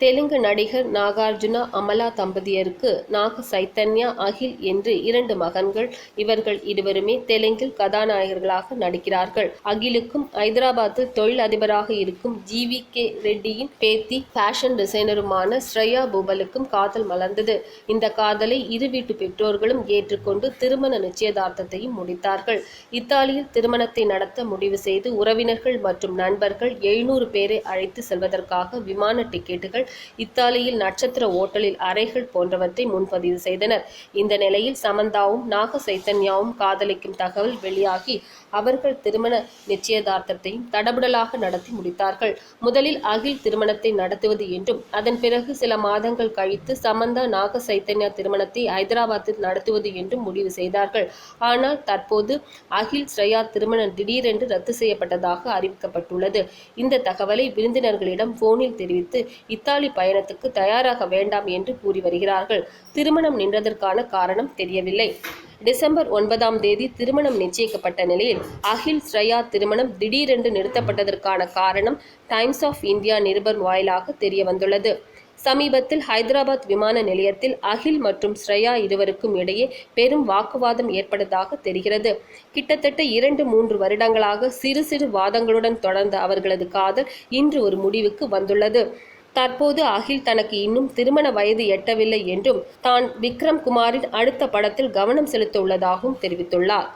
தெலுங்கு நடிகர் நாகார்ஜுனா அமலா தம்பதியருக்கு நாக சைத்தன்யா அகில் என்று 2 மகன்கள். இவர்கள் இருவருமே தெலுங்கில் கதாநாயகர்களாக நடிக்கிறார்கள். அகிலுக்கும் ஐதராபாத்தில் தொழில் அதிபராக இருக்கும் GVK ரெட்டியின் பேத்தி ஃபேஷன் டிசைனருமான ஸ்ரேயா பூபலுக்கும் காதல் மலர்ந்தது. இந்த காதலை இரு வீட்டு பெற்றோர்களும் ஏற்றுக்கொண்டு திருமண நிச்சயதார்த்தத்தையும் முடித்தார்கள். இத்தாலியில் திருமணத்தை நடத்த முடிவு செய்து உறவினர்கள் மற்றும் நண்பர்கள் 700 பேரை அழைத்து செல்வதற்காக விமான டிக்கெட்டுகள், இத்தாலியில் நட்சத்திர ஓட்டலில் அறைகள் போன்றவற்றை முன்பதிவு செய்தனர். இந்த நிலையில் சமந்தாவும் நாக சைத்தன்யாவும் காதலிக்கும் தகவல் வெளியாகி அவர்கள் திருமண நிச்சயதார்த்தத்தையும் தடபுடலாக நடத்தி முடித்தார்கள். முதலில் அகில் திருமணத்தை நடத்துவது என்றும் அதன் பிறகு சில மாதங்கள் கழித்து சமந்தா நாக சைத்தன்யா திருமணத்தை ஐதராபாத்தில் நடத்துவது என்றும் முடிவு செய்தார்கள். ஆனால் தற்போது அகில் ஸ்ரேயா திருமணம் திடீரென்று ரத்து செய்யப்பட்டதாக அறிவிக்கப்பட்டுள்ளது. இந்த தகவலை விருந்தினர்களிடம் போனில் தெரிவித்து இத்தாலி பயணத்துக்கு தயாராக வேண்டாம் என்று கூறி வருகிறார்கள். திருமணம் நின்றதற்கான காரணம் தெரியவில்லை. டிசம்பர் 9ஆம் தேதி திருமணம் நிச்சயிக்கப்பட்ட நிலையில் அகில் ஸ்ரேயா திருமணம் திடீரென்று நிறுத்தப்பட்டதற்கான காரணம் டைம்ஸ் ஆஃப் இந்தியா நிருபர் வாயிலாக தெரிய வந்துள்ளது. சமீபத்தில் ஹைதராபாத் விமான நிலையத்தில் அகில் மற்றும் ஸ்ரேயா இருவருக்கும் இடையே பெரும் வாக்குவாதம் ஏற்பட்டதாக தெரிகிறது. கிட்டத்தட்ட 2-3 வருடங்களாக சிறு சிறு வாதங்களுடன் தொடர்ந்த அவர்களது காதல் இன்று ஒரு முடிவுக்கு வந்துள்ளது. தற்போது அகில் தனக்கு இன்னும் திருமண வயது எட்டவில்லை என்றும் தான் விக்ரம் குமாரின் அடுத்த படத்தில் கவனம் செலுத்த உள்ளதாகவும் தெரிவித்துள்ளார்.